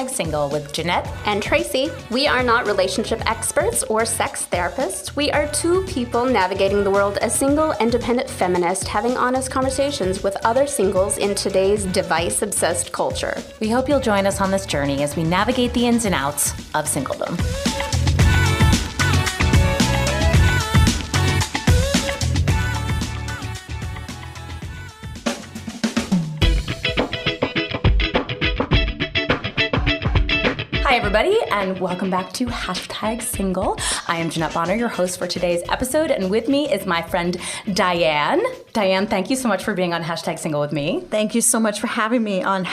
#Single with Jeanette and Tracy. We are not relationship experts or sex therapists. We are two people navigating the world as single, independent feminists, having honest conversations with other singles in today's device-obsessed culture. We hope you'll join us on this journey as we navigate the ins and outs of singledom. Hi, everybody, and welcome back to #Single. I am Jeanette Bonner, your host for today's episode, and with me is my friend Diane. Diane, thank you so much for being on #Single with me. Thank you so much for having me on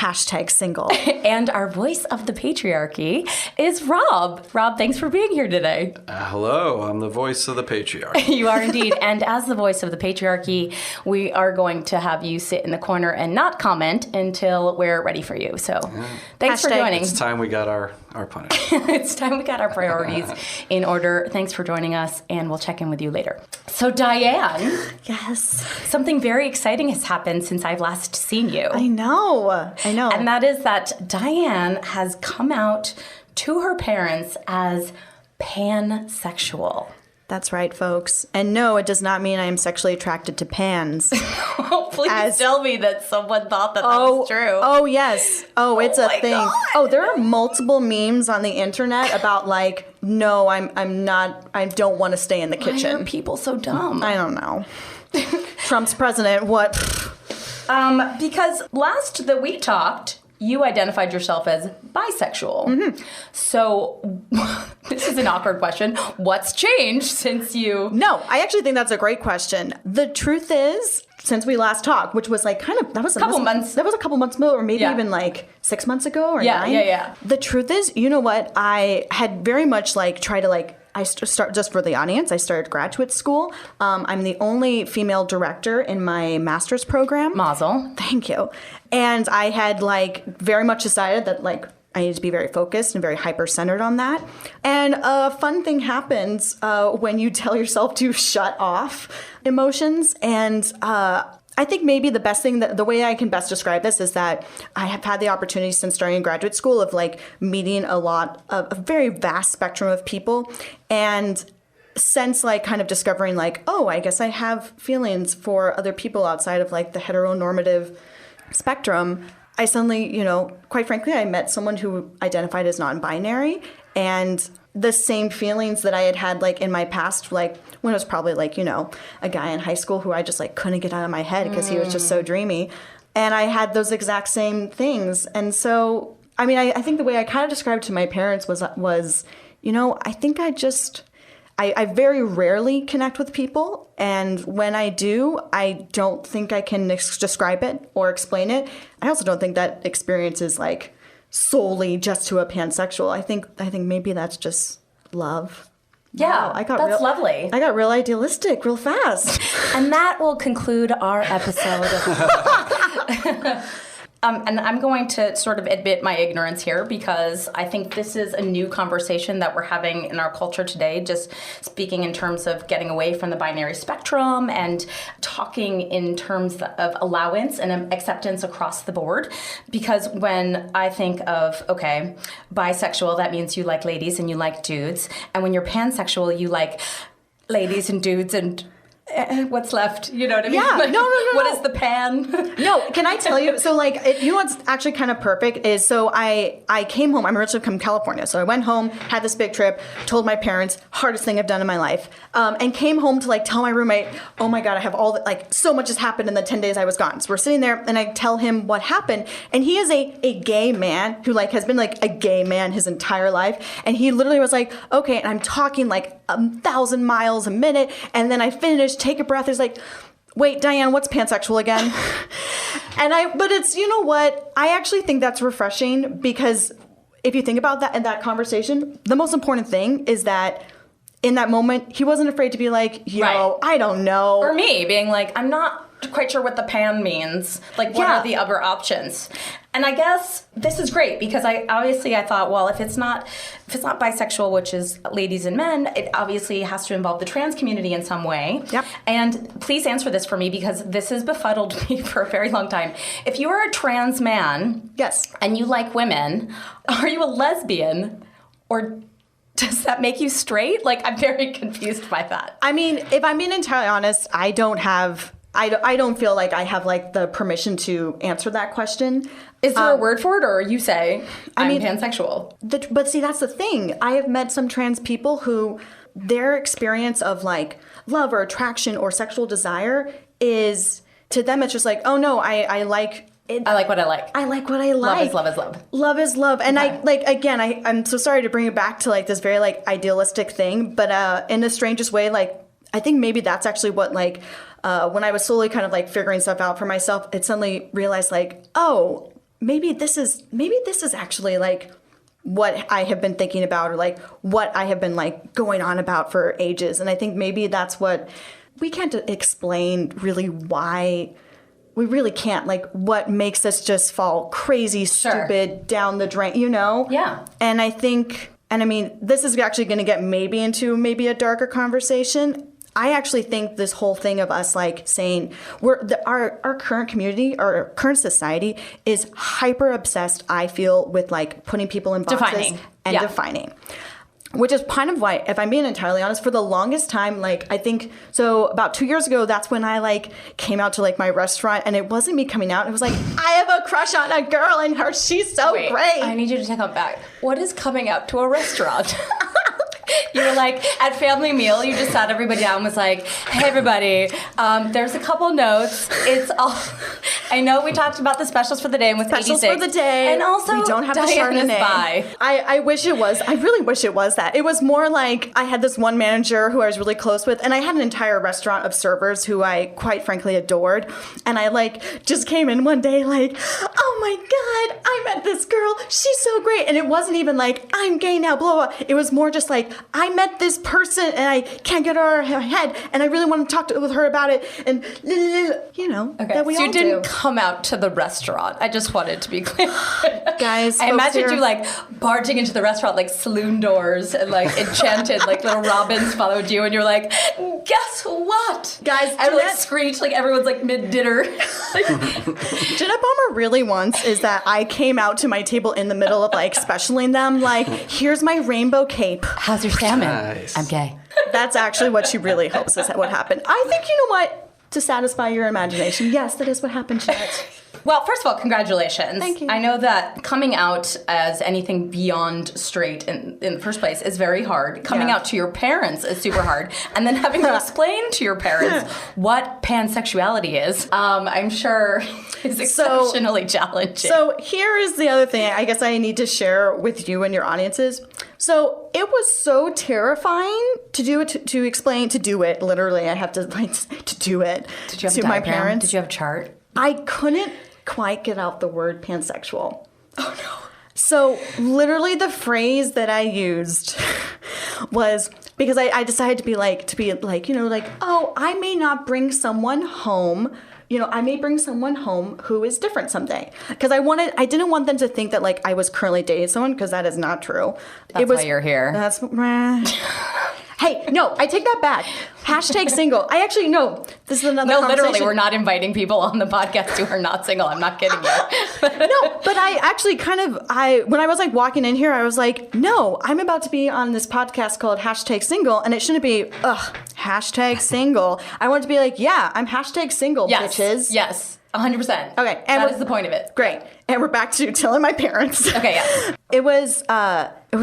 #Single. And our voice of the patriarchy is Rob. Rob, thanks for being here today. Hello, I'm the voice of the patriarchy. You are indeed. And as the voice of the patriarchy, we are going to have you sit in the corner and not comment until we're ready for you. So thanks for joining. It's time we got our punishment. It's time we got our priorities in order. Thanks for joining us, and we'll check in with you later. So, Diane. Yes. Something very exciting has happened since I've last seen you. I know. And that is that Diane has come out to her parents as pansexual. That's right, folks. And no, it does not mean I am sexually attracted to pans. Please tell me that someone thought that was true. Oh, yes. It's a thing. God. Oh, there are multiple memes on the internet about like, no, I'm not, I don't want to stay in the kitchen. Why are people so dumb? I don't know. Trump's president, what? Because last that we talked, you identified yourself as bisexual. Mm-hmm. So, this is an awkward question. What's changed since you... No, I actually think that's a great question. The truth is, since we last talked, which was like that was a couple months ago, or maybe even like 6 months ago or 9. Yeah. The truth is, you know what? I had very much tried to I start just for the audience. I started graduate school. I'm the only female director in my master's program. Mazel. Thank you. And I had very much decided that I need to be very focused and very hyper-centered on that. And a fun thing happens when you tell yourself to shut off emotions. And I think maybe the best thing, the way I can best describe this is that I have had the opportunity since starting in graduate school of meeting a very vast spectrum of people, and since kind of discovering oh, I guess I have feelings for other people outside of the heteronormative spectrum. I suddenly, quite frankly, I met someone who identified as non-binary, and the same feelings that I had in my past, when I was probably a guy in high school who I just couldn't get out of my head because he was just so dreamy. And I had those exact same things. And so, I mean, I think the way I kind of described to my parents was, I think I very rarely connect with people. And when I do, I don't think I can describe it or explain it. I also don't think that experience is solely just to a pansexual. I think maybe that's just love. Yeah, wow, that's lovely. I got real idealistic real fast. And that will conclude our episode. And I'm going to sort of admit my ignorance here, because I think this is a new conversation that we're having in our culture today, just speaking in terms of getting away from the binary spectrum and talking in terms of allowance and acceptance across the board. Because when I think of, okay, bisexual, that means you like ladies and you like dudes. And when you're pansexual, you like ladies and dudes and... what's left? You know what I mean? Yeah, no. What is the pan? No, can I tell you? So, you know what's actually kind of perfect is, so I came home. I'm originally from California. So I went home, had this big trip, told my parents, hardest thing I've done in my life, and came home to tell my roommate, oh my God, I have all so much has happened in the 10 days I was gone. So we're sitting there and I tell him what happened. And he is a gay man who has been a gay man his entire life. And he literally was okay, and I'm talking 1,000 miles a minute. And then I finished, take a breath. He's wait, Diane, what's pansexual again? But it's, you know what? I actually think that's refreshing, because if you think about that in that conversation, the most important thing is that in that moment, he wasn't afraid to be yo, right. I don't know. Or me being I'm not quite sure what the pan means. Like, what are the other options? And I guess this is great because I thought, well, if it's not bisexual, which is ladies and men, it obviously has to involve the trans community in some way. Yep. And please answer this for me because this has befuddled me for a very long time. If you are a trans man, yes, and you like women, are you a lesbian or does that make you straight? Like, I'm very confused by that. I mean, if I'm being entirely honest, I don't feel like I have like the permission to answer that question. Is there a word for it, or you say, I'm pansexual? But see, that's the thing. I have met some trans people who their experience of like love or attraction or sexual desire is, to them, it's just like, oh no, I like it. I like what I like. I like what I like. Love is love. Love is love. And Okay. I'm so sorry to bring it back to like this very like idealistic thing, but in the strangest way, like, I think maybe that's actually what like, when I was slowly kind of like figuring stuff out for myself, it suddenly realized like, oh, maybe this is actually like what I have been thinking about, or like what I have been like going on about for ages. And I think maybe that's what we can't explain really, why we really can't, like what makes us just fall crazy, stupid, down the drain, you know? Yeah. And I think, and I mean, this is actually going to get maybe into maybe a darker conversation. I actually think this whole thing of us like saying our current community, our current society is hyper obsessed, I feel, with like putting people in boxes and defining. Which is kind of why, if I'm being entirely honest, for the longest time, like I think, so about 2 years ago, that's when I like came out to like my restaurant, and it wasn't me coming out. It was like, I have a crush on a girl and her, she's so great. I need you to take that back. What is coming out to a restaurant? You were like, at family meal, you just sat everybody down and was like, hey, everybody, there's a couple notes. It's all, I know we talked about the specials for the day and with specials 86. for the day. And also, we don't have Diane the Chardonnay. Is by. I wish it was. I really wish it was that. It was more like I had this one manager who I was really close with, and I had an entire restaurant of servers who I quite frankly adored. And I like just came in one day like, oh my God, I met this girl. She's so great. And it wasn't even like, I'm gay now, blah, blah. It was more just like, I met this person and I can't get her out of her head, and I really want to talk with her about it, and you know, that we so all you didn't do. come out to the restaurant. I just wanted to be clear. Guys, I imagined here, you like barging into the restaurant like saloon doors and like enchanted, like little robins followed you, and you're like, guess what? Guys, and like screech like everyone's like mid-dinner. Jeanette Palmer really wants is that I came out to my table in the middle of like specialing them, like, here's my rainbow cape. How's your salmon? Nice. I'm gay. That's actually what she really hopes is what happened. I think, you know what? To satisfy your imagination, yes, that is what happened, Jeanette. Well, first of all, congratulations. Thank you. I know that coming out as anything beyond straight in the first place is very hard. Coming out to your parents is super hard. And then having to explain to your parents what pansexuality is, I'm sure is exceptionally challenging. So here is the other thing I guess I need to share with you and your audiences. So it was so terrifying to do it, to explain, to do it. Literally, I have to like to do it Did you have to a my diagram? parents. Did you have a chart? I couldn't quite get out the word pansexual. Oh, no. So literally the phrase that I used was, because I decided to be like, you know, like, oh, I may not bring someone home. You know, I may bring someone home who is different someday. Because I didn't want them to think that like I was currently dating someone, because that is not true. That's why you're here. That's Hey, no, I take that back. Hashtag single. I actually, no, this is another No, conversation. literally, we're not inviting people on the podcast who are not single. I'm not kidding you. No, but I actually when I was like walking in here, I was like, no, I'm about to be on this podcast called Hashtag Single, and it shouldn't be, hashtag single. I want to be like, yeah, I'm hashtag single, bitches. Yes, 100%. Okay. And that is the point of it. Great. And we're back to telling my parents. Okay, yeah. It was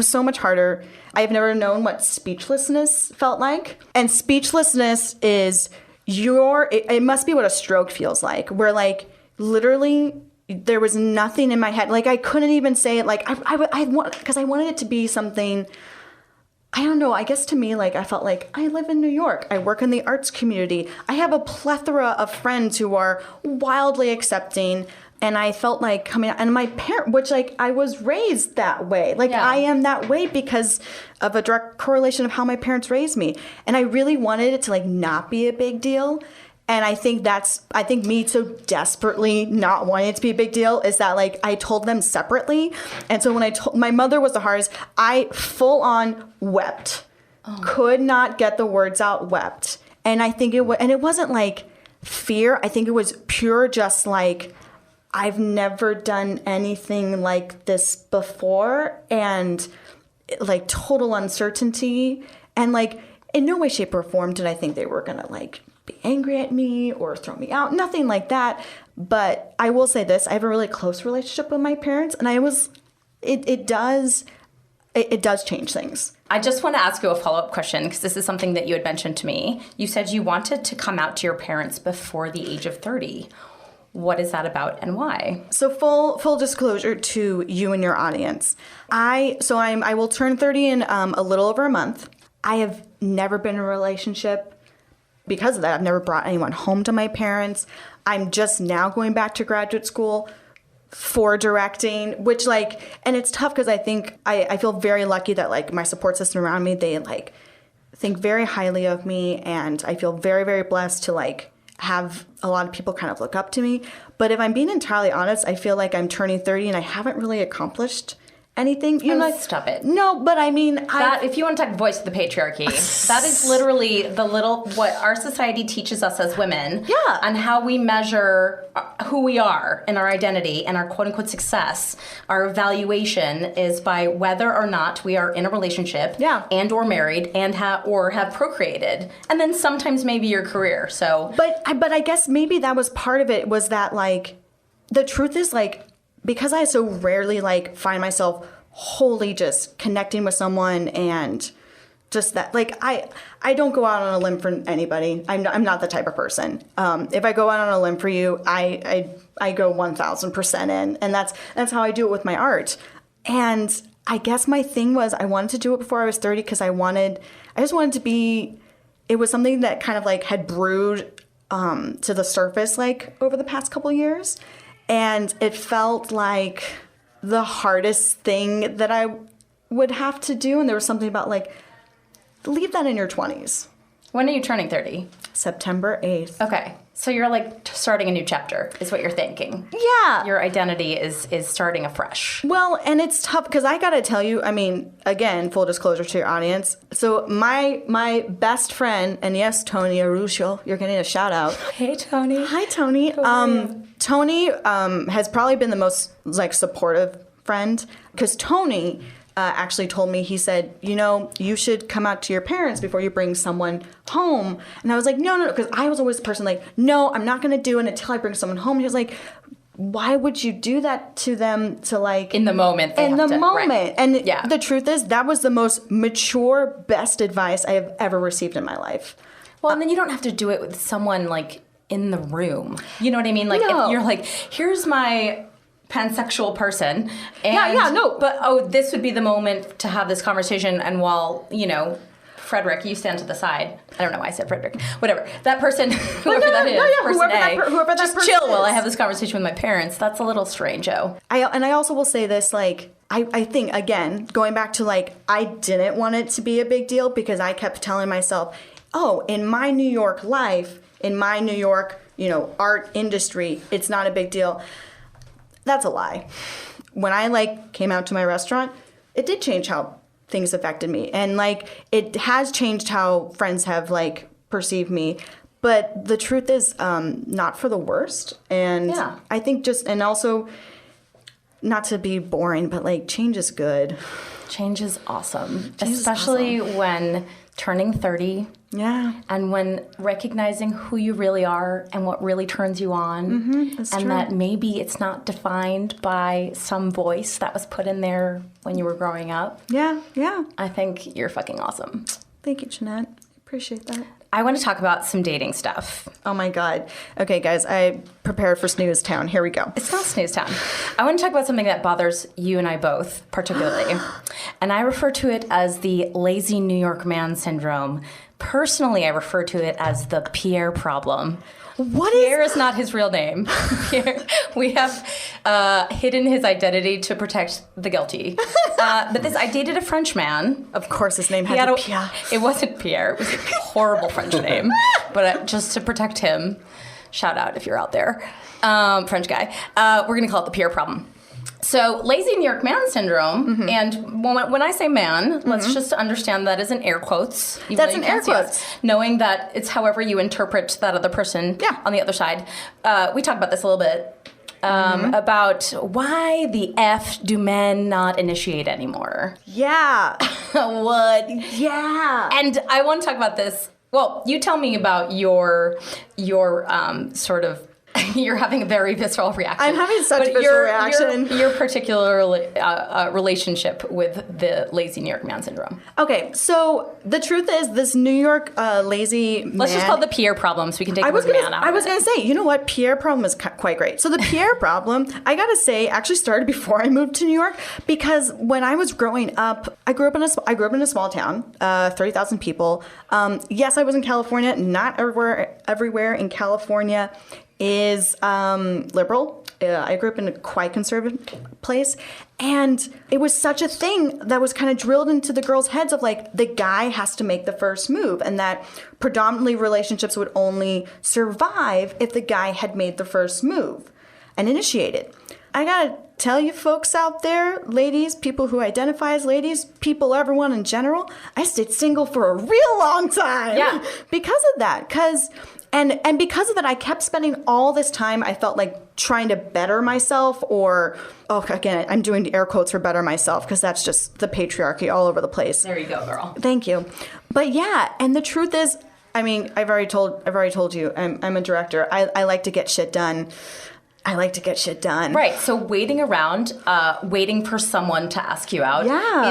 so much harder. I've never known what speechlessness felt like. And speechlessness is it must be what a stroke feels like. Where like literally there was nothing in my head. Like I couldn't even say it. Like because I wanted it to be something, I don't know. I guess to me, like I felt like I live in New York. I work in the arts community. I have a plethora of friends who are wildly accepting. And I felt like coming out, and my parent, which like I was raised that way. Like I am that way because of a direct correlation of how my parents raised me. And I really wanted it to like not be a big deal. And I think me so desperately not wanting it to be a big deal is that like I told them separately. And so when I told my mother was the hardest, I full on wept. Could not get the words out, wept. And I think it wasn't like fear. I think it was pure just like, I've never done anything like this before, and like total uncertainty. And like in no way, shape, or form did I think they were gonna like be angry at me or throw me out. Nothing like that. But I will say this, I have a really close relationship with my parents, and it does change things. I just want to ask you a follow-up question, because this is something that you had mentioned to me. You said you wanted to come out to your parents before the age of 30. What is that about and why? So full disclosure to you and your audience. I will turn 30 in a little over a month. I have never been in a relationship. Because of that, I've never brought anyone home to my parents. I'm just now going back to graduate school for directing, which like, and it's tough because I think I feel very lucky that like my support system around me, they like think very highly of me, and I feel very, very blessed to like have a lot of people kind of look up to me. But if I'm being entirely honest, I feel like I'm turning 30 and I haven't really accomplished anything. Stop it. No, but I mean, if you want to talk voice of the patriarchy, that is literally what our society teaches us as women. Yeah. And how we measure who we are and our identity and our quote unquote success. Our evaluation is by whether or not we are in a relationship. Yeah. And or married and have procreated. And then sometimes maybe your career. So. But I guess maybe that was part of it, was that like, the truth is like, because I so rarely like find myself wholly just connecting with someone, and just that like I don't go out on a limb for anybody. I'm not the type of person. If I go out on a limb for you, I go 1,000% in, and that's how I do it with my art. And I guess my thing was I wanted to do it before I was 30 because I just wanted to be. It was something that kind of like had brewed to the surface like over the past couple of years. And it felt like the hardest thing that I would have to do. And there was something about like, leave that in your 20s. When are you turning 30? September 8th. Okay. So you're like starting a new chapter is what you're thinking. Yeah. Your identity is starting afresh. Well, and it's tough because I got to tell you, I mean, again, full disclosure to your audience. So my best friend, and yes, Tony Aruscio, you're getting a shout out. Hey, Tony. Hi, Tony. Tony has probably been the most like supportive friend, because Tony actually told me, he said, you should come out to your parents before you bring someone home. And I was like, no, because I was always the person like, no, I'm not going to do it until I bring someone home. He was like, why would you do that to them to like... In the moment. Right. And yeah. The truth is, that was the most mature, best advice I have ever received in my life. Well, and then you don't have to do it with someone like in the room. You know what I mean? Like if you're like, here's my... pansexual person. And, But, this would be the moment to have this conversation. And while, Frederick, you stand to the side. I don't know why I said Frederick. Whatever. That person, whoever just chill while I have this conversation with my parents. That's a little strange-o. I also will say this, like, I think, again, going back to, like, I didn't want it to be a big deal because I kept telling myself, in my New York life, in my New York, art industry, it's not a big deal. That's a lie. When I came out to my restaurant, it did change how things affected me. And it has changed how friends have perceived me. But the truth is not for the worst. And yeah. I think and also not to be boring, but change is good. Change is awesome. Especially when turning 30. Yeah. And when recognizing who you really are and what really turns you on. Mm-hmm, that's and true. that maybe it's not defined by some voice that was put in there when you were growing up. Yeah, yeah. I think you're fucking awesome. Thank you, Jeanette. Appreciate that. I want to talk about some dating stuff. Oh my God. Okay, guys, I prepared for Snooze Town. Here we go. It's not Snooze Town. I want to talk about something that bothers you and I both, particularly. And I refer to it as the lazy New York man syndrome. Personally, I refer to it as the Pierre problem. Pierre is not his real name. Pierre, we have hidden his identity to protect the guilty. But I dated a French man. Of course, his name had to be Pierre. It wasn't Pierre. It was a horrible French name, but just to protect him, shout out if you're out there, French guy, we're going to call it the peer problem. So lazy New York man syndrome, and when I say man, let's just understand that is in air quotes. That's in air quotes. Knowing that it's however you interpret that other person on the other side. We talked about this a little bit. About why the F do men not initiate anymore? Yeah. What? Yeah. And I want to talk about this. Well, you tell me about your sort of. You're having a very visceral reaction. I'm having such a visceral reaction. Your particular relationship with the lazy New York man syndrome. Okay, so the truth is, this New York lazy man... Let's just call it the Pierre problem so we can take the word man out. I was going to say, you know what? Pierre problem is quite great. So the Pierre problem, I got to say, actually started before I moved to New York, because when I was growing up, I grew up in a small town, 30,000 people. Yes, I was in California. Not everywhere in California is liberal. I grew up in a quite conservative place, and it was such a thing that was kind of drilled into the girls' heads of like, the guy has to make the first move, and that predominantly relationships would only survive if the guy had made the first move and initiated. I gotta tell you folks out there, ladies, people who identify as ladies, people, everyone in general, I stayed single for a real long time because of that. And because of it, I kept spending all this time, I felt like trying to better myself, or, again, I'm doing air quotes for better myself, because that's just the patriarchy all over the place. There you go, girl. Thank you. But yeah, and the truth is, I mean, I've already told you, I'm a director. I like to get shit done. Right. So waiting around, waiting for someone to ask you out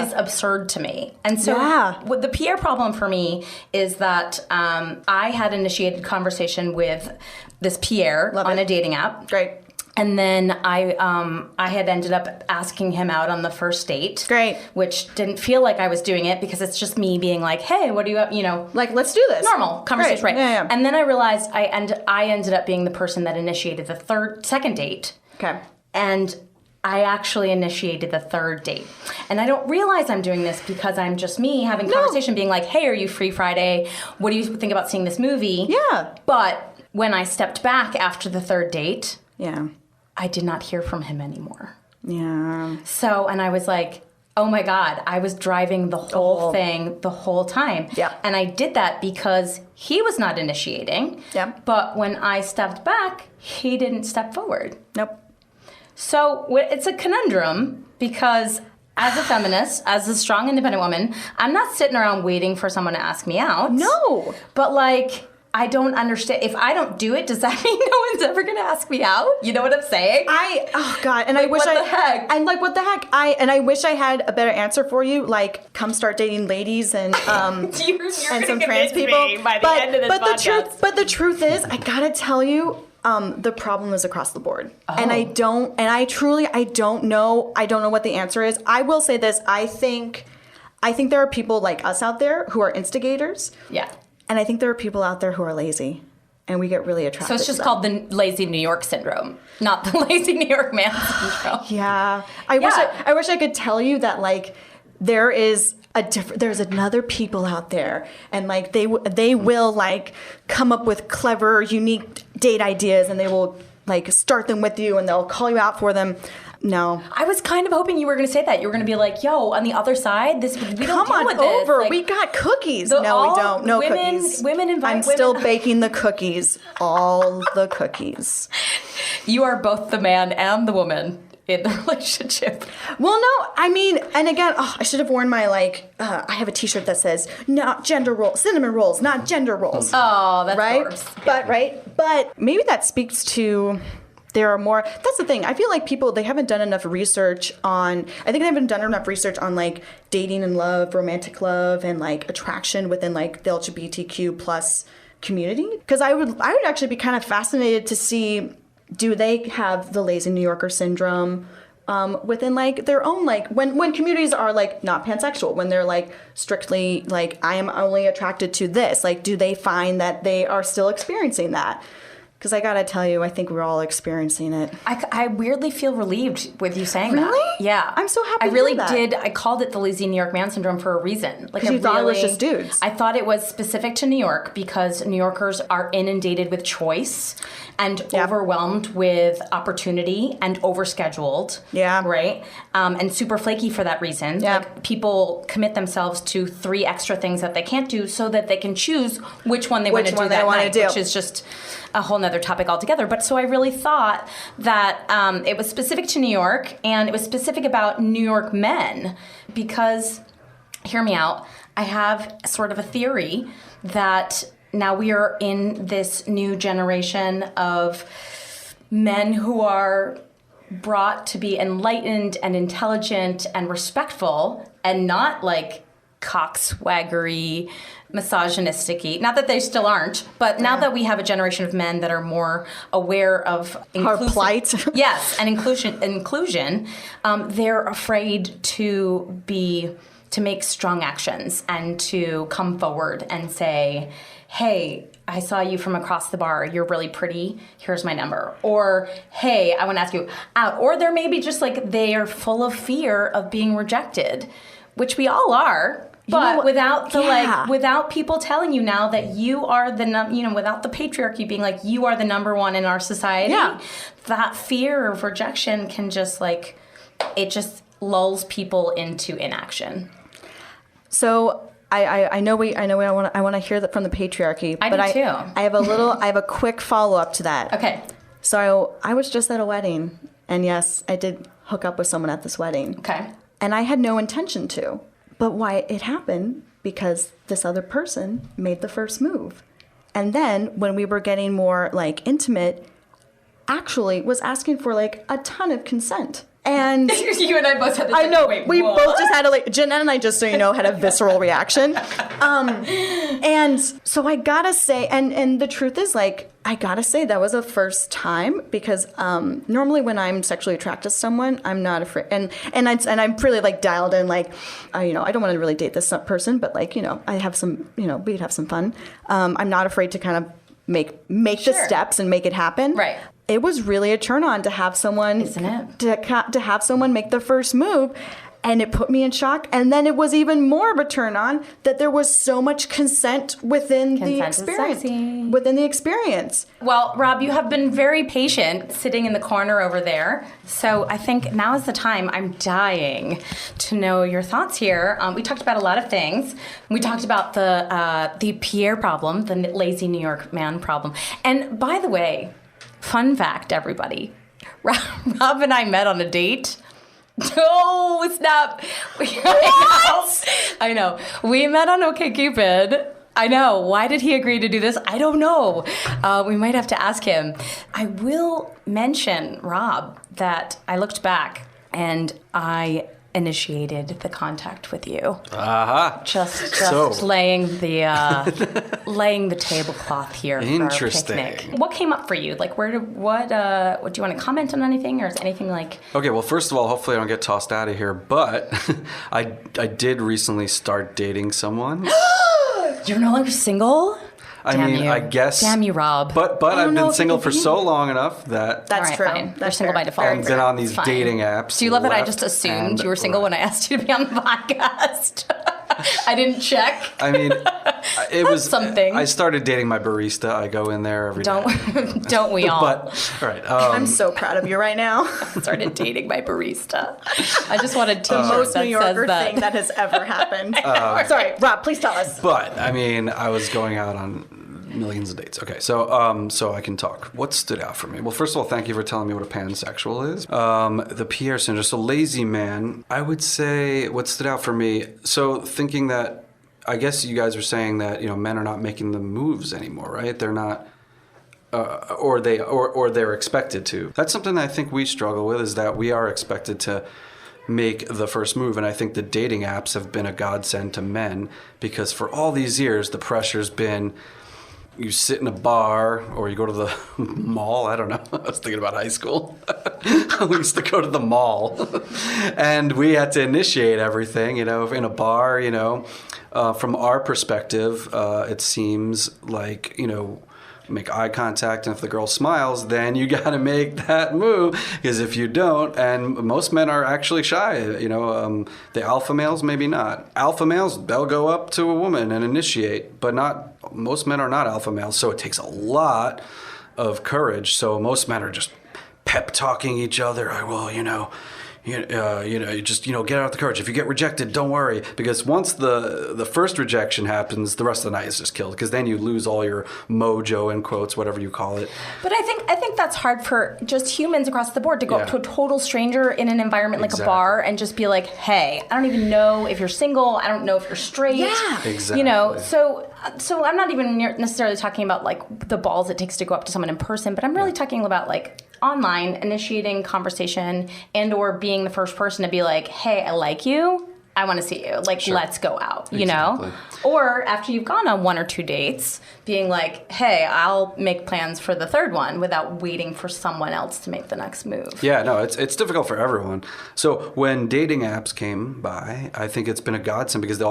is absurd to me. And so what the Pierre problem for me is that I had initiated conversation with this Pierre on a dating app. Great. And then I had ended up asking him out on the first date. Great. Which didn't feel like I was doing it, because it's just me being like, hey, what do you, like, let's do this. Normal conversation, right? Yeah. And then I realized I ended up being the person that initiated the second date. Okay. And I actually initiated the third date. And I don't realize I'm doing this because I'm just me having conversation, being like, hey, are you free Friday? What do you think about seeing this movie? Yeah. But when I stepped back after the third date, yeah, I did not hear from him anymore. Yeah. So, and I was like, oh my God, I was driving the whole thing the whole time. Yeah. And I did that because he was not initiating. Yeah. But when I stepped back, he didn't step forward. Nope. So it's a conundrum, because as a feminist, as a strong, independent woman, I'm not sitting around waiting for someone to ask me out. No. But like, I don't understand. If I don't do it, does that mean no one's ever going to ask me out? You know what I'm saying? Oh God. And like, I wish what the heck? And like, what the heck? I wish I had a better answer for you. Like, come start dating ladies and you're and some trans people. By the end of this podcast. The truth is, I gotta tell you, the problem is across the board. And I don't know what the answer is. I will say this. I think there are people like us out there who are instigators. Yeah. And I think there are people out there who are lazy, and we get really attracted to them. So it's just called the lazy New York syndrome, not the lazy New York man syndrome. Yeah. I wish I could tell you that, like, there's another people out there, and like they will like come up with clever, unique date ideas, and they will like start them with you, and they'll call you out for them. No. I was kind of hoping you were going to say that. You were going to be like, yo, on the other side, we don't deal with this. Come on over. Like, we got cookies. No, we don't. No cookies. Women invite I'm women. still baking the cookies. All the cookies. You are both the man and the woman in the relationship. Well, no, I mean, and again, I should have worn my, like, I have a t-shirt that says, not gender roles, cinnamon rolls, not gender roles. Oh, that's right. Gross. But maybe that speaks to... There are more. That's the thing. I feel like they haven't done enough research on. I think they haven't done enough research on like dating and love, romantic love, and like attraction within like the LGBTQ plus community. Because I would actually be kind of fascinated to see, do they have the lazy New Yorker syndrome within like their own, like when communities are like not pansexual, when they're like strictly like I am only attracted to this. Like, do they find that they are still experiencing that? Because I gotta tell you, I think we're all experiencing it. I weirdly feel relieved with you saying Really? that. Yeah. I'm so happy I to really hear that. did. I called it the lazy New York man syndrome for a reason. Like, 'Cause you thought it was just dudes. I thought it was specific to New York because New Yorkers are inundated with choice and overwhelmed with opportunity and overscheduled. Yeah. Right? And super flaky for that reason. Yeah. Like, people commit themselves to 3 extra things that they can't do so that they can choose which one they want to do that night, which is just a whole nother topic altogether. But so I really thought that it was specific to New York, and it was specific about New York men because, hear me out, I have sort of a theory that now we are in this new generation of men who are brought to be enlightened and intelligent and respectful and not like cockswaggery, misogynistic-y. Not that they still aren't, but now that we have a generation of men that are more aware of Our plight. Yes, and inclusion, they're afraid to make strong actions and to come forward and say, hey, I saw you from across the bar. You're really pretty. Here's my number. Or, hey, I want to ask you out. Or they're maybe just like they are full of fear of being rejected, which we all are. But without the without people telling you now that you are the without the patriarchy being like you are the number one in our society, that fear of rejection can just it just lulls people into inaction. So I know I want to hear that from the patriarchy. I but do too. I have a quick follow up to that. Okay. So I was just at a wedding, and yes, I did hook up with someone at this wedding. Okay. And I had no intention to. But why it happened because this other person made the first move. And then when we were getting more intimate, actually was asking for a ton of consent. And you and I both had this. I know. Wait, we what? both just had Jeanette and I, just so you know, had a visceral reaction. And so I gotta say, and the truth is, I gotta say that was a first time because normally when I'm sexually attracted to someone, I'm not afraid, and I'm really dialed in, I don't want to really date this person, but I have some, we'd have some fun. I'm not afraid to kind of make the steps and make it happen. Right. It was really a turn on to have someone, isn't it? To have someone make the first move, and it put me in shock. And then it was even more of a turn on that there was so much consent within the experience. Within the experience. Well, Rob, you have been very patient sitting in the corner over there. So I think now is the time. I'm dying to know your thoughts here. We talked about a lot of things. We talked about the Pierre problem, the lazy New York man problem. And by the way, fun fact, everybody, Rob and I met on a date. Oh, snap. I know. We met on OkCupid. I know. Why did he agree to do this? I don't know. We might have to ask him. I will mention, Rob, that I looked back and I initiated the contact with you. Just laying the tablecloth here for our picnic. What came up for you? What do you want to comment on anything, or is anything Okay, well, first of all, hopefully I don't get tossed out of here, but I did recently start dating someone. You're no longer single? I guess. Damn you, Rob. But I've been single for so long enough that... That's true. Fine. That's You're single by default. I've been on these dating apps. Do you love that I just assumed you were single when I asked you to be on the podcast? I didn't check. I mean, it was something. I started dating my barista. I go in there every day. Don't we all? But, all right. I'm so proud of you right now. Started dating my barista. I just want a t-shirt the most that New Yorker says that. thing that has ever happened. Sorry, Rob, please tell us. But, I mean, I was going out on millions of dates. Okay, so I can talk. What stood out for me? Well, first of all, thank you for telling me what a pansexual is. The Pierre syndrome, so lazy man. I would say what stood out for me. So thinking that, I guess you guys were saying that men are not making the moves anymore, right? They're not, or they're expected to. That's something that I think we struggle with, is that we are expected to make the first move. And I think the dating apps have been a godsend to men, because for all these years the pressure's been, you sit in a bar or you go to the mall. I don't know. I was thinking about high school. We used to go to the mall and we had to initiate everything, in a bar, from our perspective, it seems like, make eye contact, and if the girl smiles, then you got to make that move, because if you don't, and most men are actually shy, the alpha males, maybe not. Alpha males, they'll go up to a woman and initiate, but most men are not alpha males, so it takes a lot of courage. So most men are just pep talking each other. You just get out the courage. If you get rejected, don't worry, because once the first rejection happens, the rest of the night is just killed, because then you lose all your mojo, in quotes, whatever you call it. But I think that's hard for just humans across the board to go up to a total stranger in an environment like a bar and just be like, hey, I don't even know if you're single. I don't know if you're straight. Yeah, exactly. So I'm not even necessarily talking about like the balls it takes to go up to someone in person, but I'm really talking about like online initiating conversation and or being the first person to be like, hey, I like you. I want to see you. Like, let's go out, Exactly. Or after you've gone on 1 or 2 dates, being like, hey, I'll make plans for the third one without waiting for someone else to make the next move. Yeah, no, it's difficult for everyone. So when dating apps came by, I think it's been a godsend, because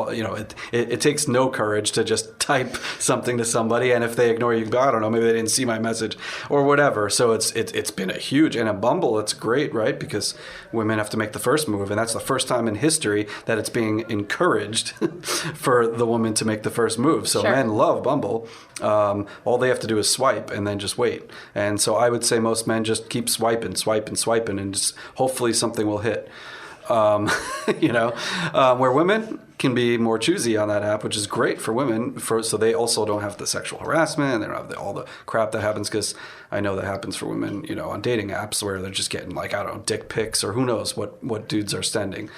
it takes no courage to just type something to somebody, and if they ignore you, I don't know, maybe they didn't see my message or whatever. So it's been a huge, and a Bumble, it's great, right? Because women have to make the first move, and that's the first time in history that it's being encouraged for the woman to make the first move. So men love Bumble. All they have to do is swipe and then just wait. And so I would say most men just keep swiping, and just hopefully something will hit. Where women can be more choosy on that app, which is great for women, so they also don't have the sexual harassment, and they don't have all the crap that happens, because I know that happens for women, on dating apps, where they're just getting dick pics, or who knows what dudes are sending.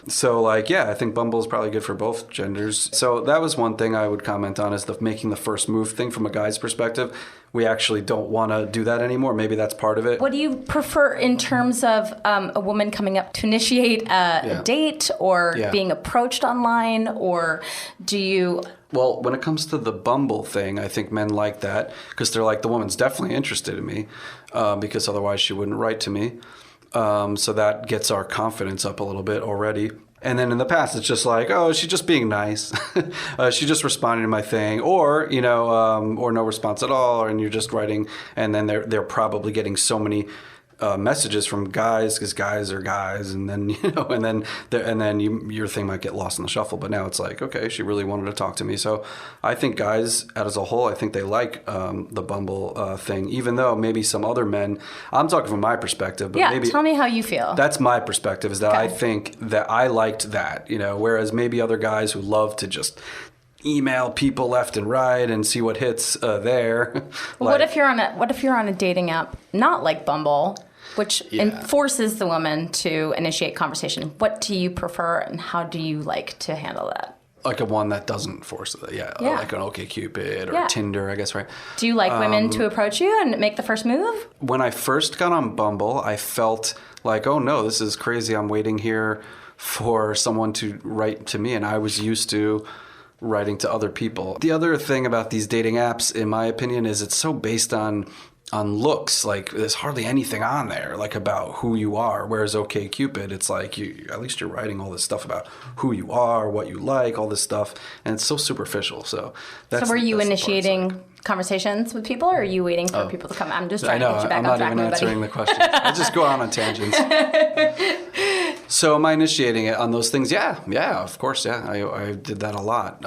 So I think Bumble is probably good for both genders. So that was one thing I would comment on, is the making the first move thing from a guy's perspective. We actually don't want to do that anymore. Maybe that's part of it. What do you prefer in terms of a woman coming up to initiate a date, or being approached online, or do you... Well, when it comes to the Bumble thing, I think men like that, because they're like, the woman's definitely interested in me, because otherwise she wouldn't write to me. So that gets our confidence up a little bit already. And then in the past, it's just like, oh, she's just being nice. She's just responding to my thing, or or no response at all, and you're just writing, and then they're probably getting so many messages from guys, because guys are guys, and then your thing might get lost in the shuffle. But now it's like, okay, she really wanted to talk to me. So I think guys as a whole, I think they like the Bumble thing, even though maybe some other men, I'm talking from my perspective, but maybe tell me how you feel. That's my perspective, is that I think that I liked that, whereas maybe other guys who love to just email people left and right and see what hits there. What if you're on a dating app not like Bumble, which forces the woman to initiate conversation? What do you prefer, and how do you like to handle that? Like a one that doesn't force it, like an OkCupid or Tinder, I guess, right? Do you like women to approach you and make the first move? When I first got on Bumble, I felt like, oh no, this is crazy. I'm waiting here for someone to write to me, and I was used to writing to other people. The other thing about these dating apps, in my opinion, is it's so based on looks. Like, there's hardly anything on there like about who you are, whereas OkCupid, it's like at least you're writing all this stuff about who you are, what you like, all this stuff, and it's so superficial. So were you initiating conversations with people, or are you waiting for people to come? I'm just trying to get you back on track. I'm not even answering the questions. I just go on tangents. So am I initiating it on those things? Yeah, of course, I did that a lot.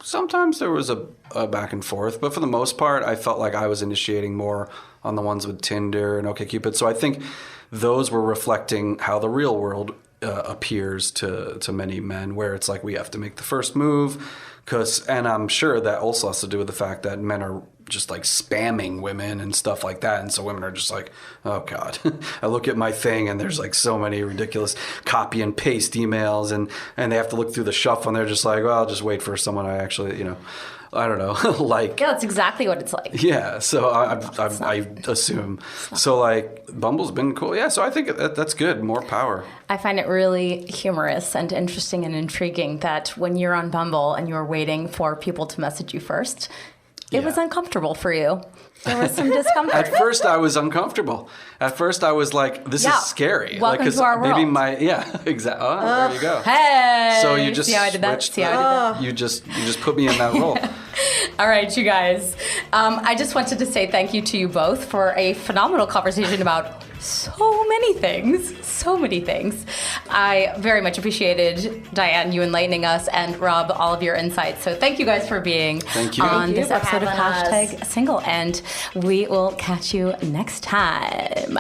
Sometimes there was a back and forth, but for the most part, I felt like I was initiating more on the ones with Tinder and OkCupid. So I think those were reflecting how the real world appears to many men, where it's like we have to make the first move. And I'm sure that also has to do with the fact that men are just like spamming women and stuff like that. And so women are just like, oh God, I look at my thing and there's like so many ridiculous copy and paste emails, and they have to look through the shuffle, and they're just like, well, I'll just wait for someone I actually, I don't know, like. Yeah, that's exactly what it's like. Yeah, so I assume. So like Bumble's been cool. Yeah, so I think that's good. More power. I find it really humorous and interesting and intriguing that when you're on Bumble and you're waiting for people to message you first, It was uncomfortable for you. There was some discomfort. At first, I was uncomfortable. At first, I was like, "This is scary." Welcome like, to our world. Maybe exactly. Oh, there you go. Hey. So you just see how I did that? switched. See how I did that? You just put me in that role. All right, you guys. I just wanted to say thank you to you both for a phenomenal conversation about so many things. So many things. I very much appreciated, Diane, you enlightening us, and Rob, all of your insights. So thank you guys for being on this episode of #Single, and we will catch you next time.